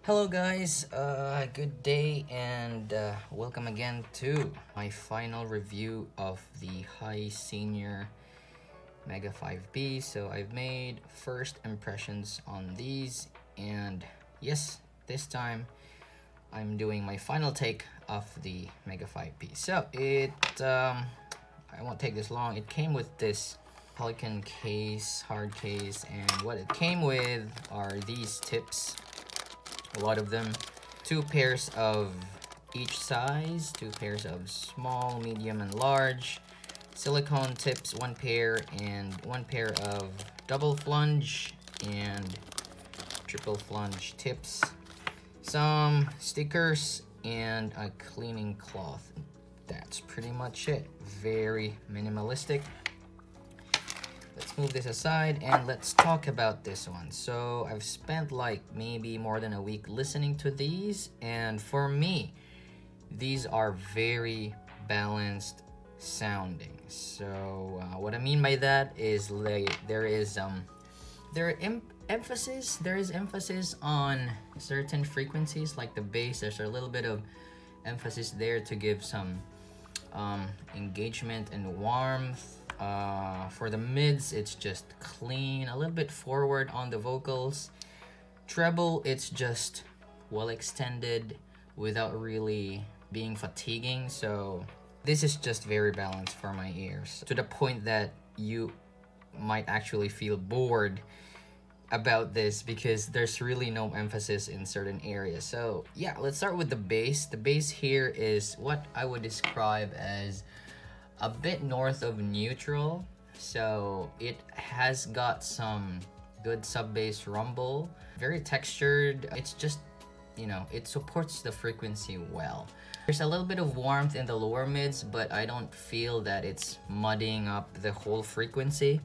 Hello guys, good day and welcome again to my final review of the Hisenior Mega5p. So I've made first impressions on these, and yes, this time I'm doing my final take of the Mega5p. So I won't take this long. It came with this Pelican case, hard case, and what it came with are these tips, a lot of them, two pairs of each size, two pairs of small, medium, and large, silicone tips, one pair, and one pair of double flunge and triple flunge tips, some stickers, and a cleaning cloth. That's pretty much it. Very minimalistic. Let's move this aside and let's talk about this one. So I've spent like maybe more than a week listening to these, and for me, these are very balanced sounding. So what I mean by that is there is emphasis on certain frequencies like the bass. There's a little bit of emphasis there to give some engagement and warmth. For the mids, it's just clean, a little bit forward on the vocals. Treble, it's just well extended without really being fatiguing. So this is just very balanced for my ears, to the point that you might actually feel bored about this because there's really no emphasis in certain areas. So yeah, let's start with the bass. The bass here is what I would describe as a bit north of neutral. So it has got some good sub bass rumble, very textured. It's just, it supports the frequency well. There's a little bit of warmth in the lower mids, but I don't feel that it's muddying up the whole frequency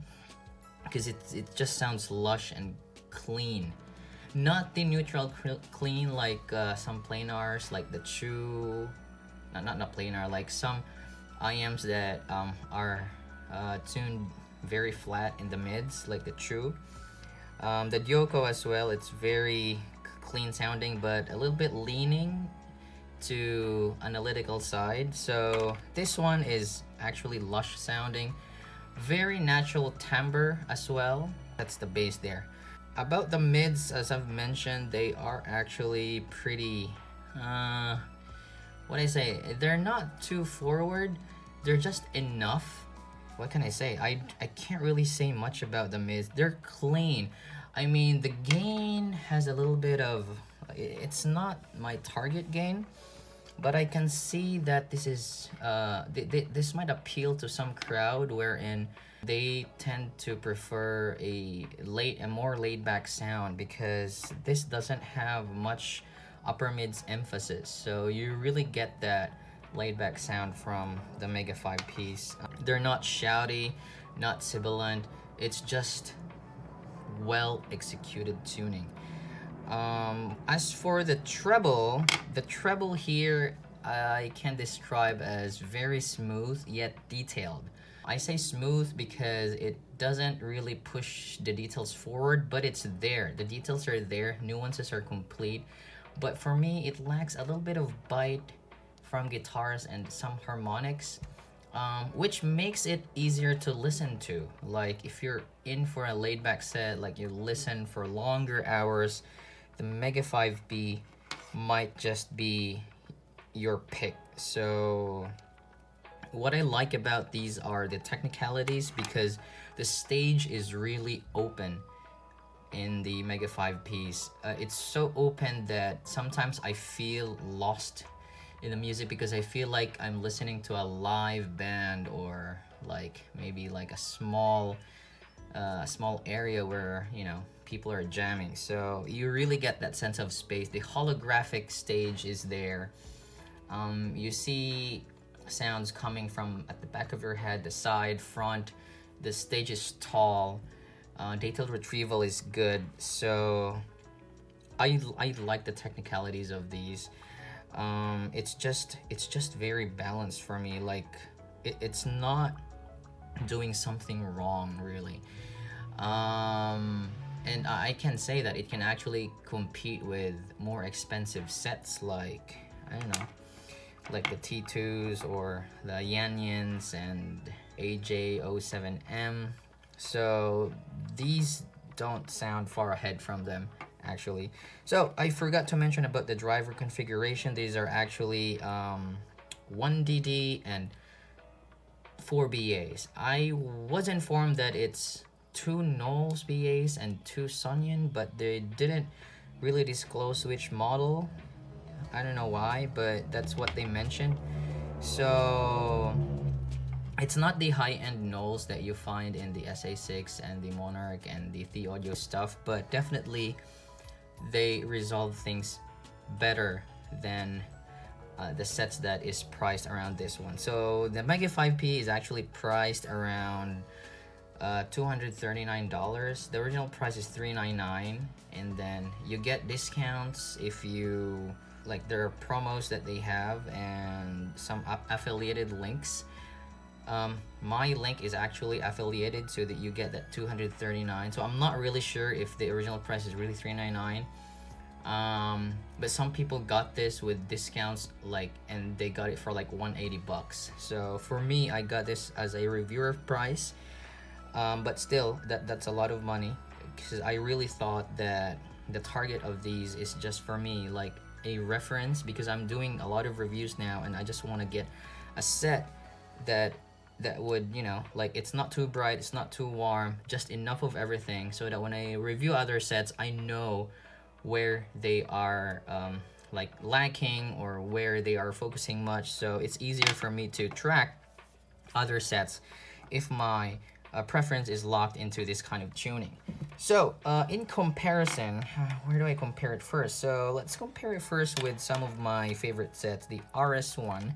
because it just sounds lush and clean. Not the neutral clean like some planars, like the Chew, not planar, like some IMs that are tuned very flat in the mids, like the Chew. The Dyoko as well, it's very clean sounding, but a little bit leaning to analytical side. So this one is actually lush sounding, very natural timbre as well. That's the bass there. About the mids, as I've mentioned, they are actually pretty what I say, they're not too forward, they're just enough. What can I say? I can't really say much about the mids. They're clean. I mean, the gain has a little bit of, it's not my target gain, but I can see that this is this might appeal to some crowd wherein they tend to prefer a more laid back sound, because this doesn't have much upper mids emphasis. So you really get that laid back sound from the Mega5ps. They're not shouty, not sibilant. It's just well executed tuning. As for the treble here, I can describe as very smooth yet detailed. I say smooth because it doesn't really push the details forward, but it's there. The details are there, nuances are complete. But for me, it lacks a little bit of bite from guitars and some harmonics, which makes it easier to listen to. Like if you're in for a laid back set, like you listen for longer hours, the Mega5p might just be your pick. So what I like about these are the technicalities, because the stage is really open in the Mega5ps. It's so open that sometimes I feel lost in the music, because I feel like I'm listening to a live band, or like maybe like a small area where people are jamming. So you really get that sense of space. The holographic stage is there. You see sounds coming from at the back of your head, the side, front. The stage is tall. Detailed retrieval is good. So I like the technicalities of these. It's just very balanced for me. Like it's not doing something wrong really. And And I can say that it can actually compete with more expensive sets like, I don't know, like the T2s or the Yanyans and AJ07M. So these don't sound far ahead from them actually. So I forgot to mention about the driver configuration. These are actually 1DD and 4 BAs. I was informed that it's 2 Knowles BAs and 2 Sunyan, but they didn't really disclose which model. I don't know why, but that's what they mentioned. So it's not the high-end Knowles that you find in the SA6 and the Monarch and the Audio stuff, but definitely they resolve things better than the sets that is priced around this one. So the Mega5p is actually priced around $239. The original price is $399, and then you get discounts if you like. There are promos that they have and some affiliated links. My link is actually affiliated so that you get that $239. So I'm not really sure if the original price is really $399. But some people got this with discounts, like, and they got it for like $180. So for me, I got this as a reviewer price. But still, that's a lot of money, because I really thought that the target of these is just for me, like a reference, because I'm doing a lot of reviews now and I just want to get a set that would, you know, like, it's not too bright, it's not too warm, just enough of everything, so that when I review other sets, I know where they are like lacking or where they are focusing much, so it's easier for me to track other sets if my preference is locked into this kind of tuning. So in comparison, where do I compare it first? So let's compare it first with some of my favorite sets, the RS1.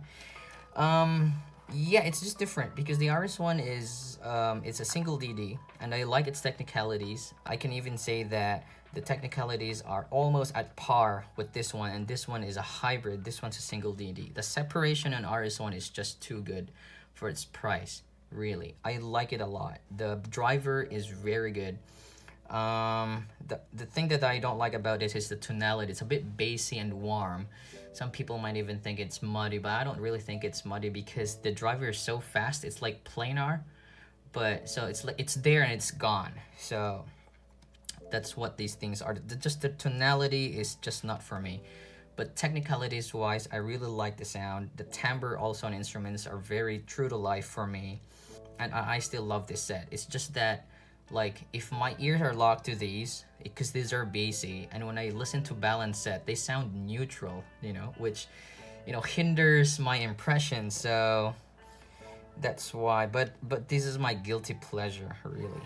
Yeah, it's just different because the RS1 is it's a single DD, and I like its technicalities. I can even say that the technicalities are almost at par with this one, and this one is a hybrid. This one's a single DD. The separation on RS1 is just too good for its price. Really, I like it a lot. The driver is very good. The thing that I don't like about this is the tonality. It's a bit bassy and warm. Some people might even think it's muddy, but I don't really think it's muddy because the driver is so fast. It's like planar, but so it's like it's there and it's gone. So that's what these things are. Just the tonality is just not for me. But technicalities wise, I really like the sound. The timbre also on instruments are very true to life for me, and I still love this set. It's just that, like, if my ears are locked to these, because these are bassy, and when I listen to balanced set, they sound neutral, you know, which, you know, hinders my impression. So that's why. But this is my guilty pleasure, really.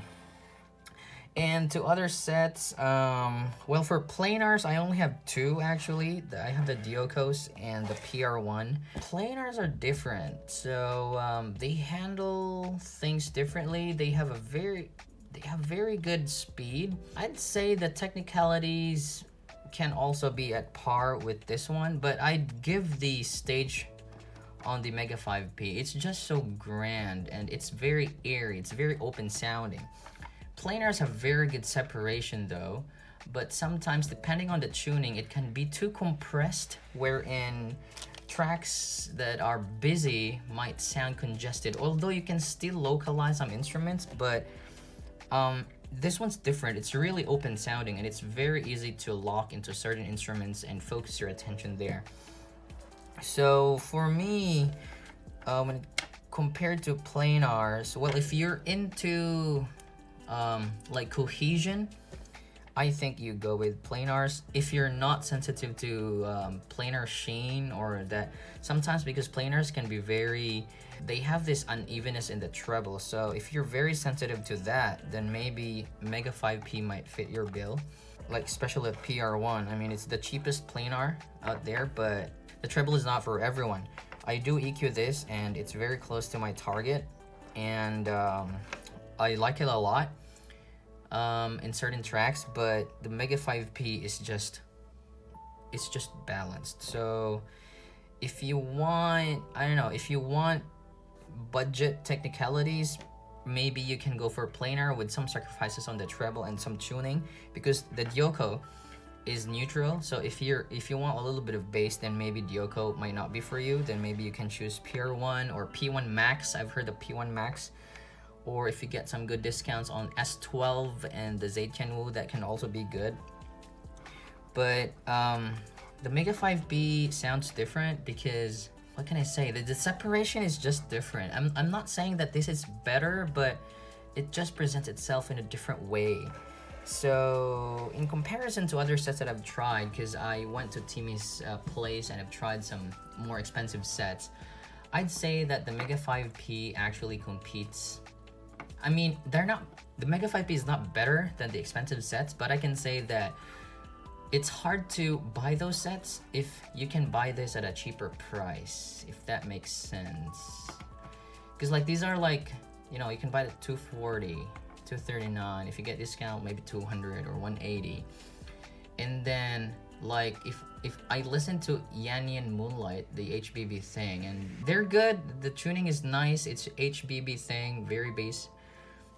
And to other sets, well, for planars, I only have two actually. I have the Diocos and the PR1. Planars are different, so they handle things differently. They have very good speed. I'd say the technicalities can also be at par with this one, but I'd give the stage on the Mega5p. It's just so grand and it's very airy. It's very open sounding. Planars have very good separation though, but sometimes depending on the tuning, it can be too compressed, wherein tracks that are busy might sound congested, although you can still localize some instruments. But this one's different. It's really open sounding and it's very easy to lock into certain instruments and focus your attention there. So for me, when compared to planars, well, if you're into like cohesion, I think you go with planars. If you're not sensitive to planar sheen, or that sometimes, because planars can be they have this unevenness in the treble, so if you're very sensitive to that, then maybe Mega5p might fit your bill, like especially at PR1. I mean, it's the cheapest planar out there, but the treble is not for everyone. I do EQ this and it's very close to my target, and I like it a lot in certain tracks, but the Mega5p is just balanced. So if you want, I don't know, if you want budget technicalities, maybe you can go for planar with some sacrifices on the treble and some tuning, because the Dioko is neutral. So if you want a little bit of bass, then maybe Dioko might not be for you. Then maybe you can choose PR1 or P1 Max. I've heard of P1 Max. Or if you get some good discounts on S12 and the Zetianwu, that can also be good. But the Mega5p sounds different because, what can I say? The separation is just different. I'm not saying that this is better, but it just presents itself in a different way. So in comparison to other sets that I've tried, because I went to Timmy's place and I've tried some more expensive sets, I'd say that the Mega5p actually competes. I mean, the Mega5p is not better than the expensive sets, but I can say that it's hard to buy those sets if you can buy this at a cheaper price, if that makes sense. Because like these are like, you know, you can buy it at 240, 239. If you get discount, maybe 200 or 180. And then like if I listen to Yanni and Moonlight, the HBB thing, and they're good. The tuning is nice. It's HBB thing, very bass,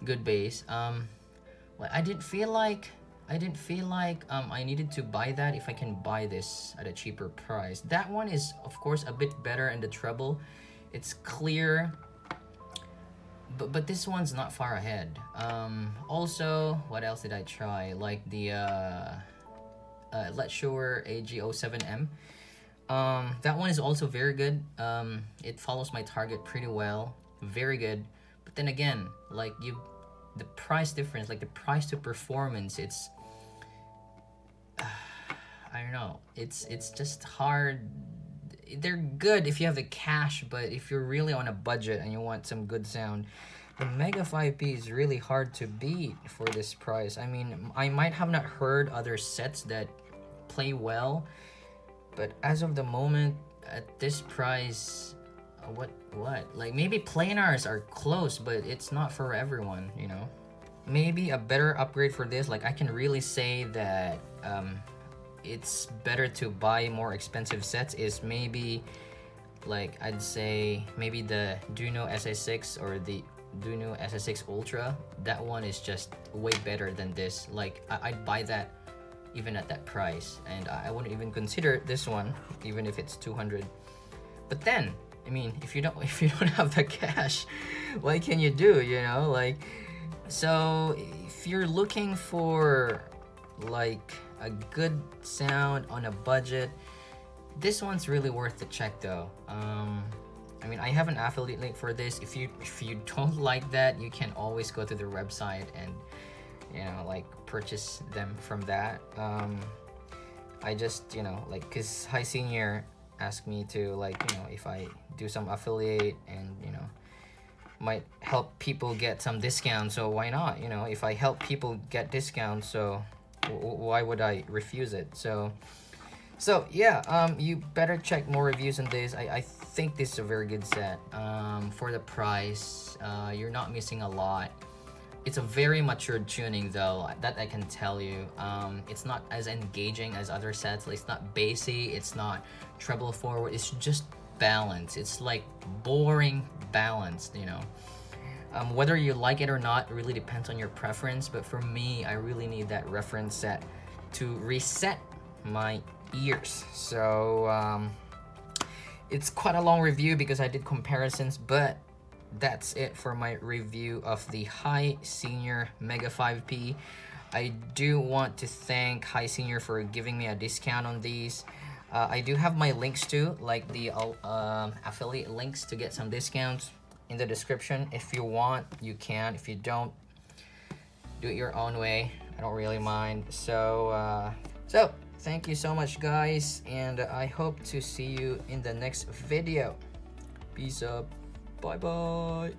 good bass. Well, I didn't feel like I needed to buy that if I can buy this at a cheaper price. That one is of course a bit better in the treble. It's clear, but this one's not far ahead. Also, what else did I try? Like the Let's Shure AG07M. That one is also very good. It follows my target pretty well, very good. But then again, like the price difference, like the price to performance, it's I don't know, it's just hard. They're good if you have the cash, but if you're really on a budget and you want some good sound, the Mega5p is really hard to beat for this price. I mean, I might have not heard other sets that play well, but as of the moment, at this price, what like maybe planars are close, but it's not for everyone, you know. Maybe a better upgrade for this, like I can really say that it's better to buy more expensive sets, is maybe like I'd say maybe the Duino SI6 or the Duino SI6 Ultra. That one is just way better than this. Like I'd buy that even at that price, and I wouldn't even consider this one even if it's 200. But then I mean, if you don't have the cash, what can you do, you know? Like, so if you're looking for like a good sound on a budget, this one's really worth the check though. I mean, I have an affiliate link for this. If you don't like that, you can always go to their website and, you know, like purchase them from that. I just, you know, like, cause Hisenior asked me to, like, you know, if I do some affiliate and, you know, might help people get some discounts, so why not? You know, if I help people get discounts, so why would I refuse it? So yeah, you better check more reviews on this. I think this is a very good set. For the price, you're not missing a lot. It's a very mature tuning though, that I can tell you. It's not as engaging as other sets. Like, it's not bassy, it's not treble forward, it's just balanced. It's like boring balanced, you know. Whether you like it or not really depends on your preference, but for me, I really need that reference set to reset my ears. So it's quite a long review because I did comparisons, but that's it for my review of the Hisenior Mega5p. I do want to thank Hisenior for giving me a discount on these. I do have my links too, like the affiliate links to get some discounts in the description. If you want, you can. If you don't, do it your own way. I don't really mind. So thank you so much, guys, and I hope to see you in the next video. Peace up. Bye bye.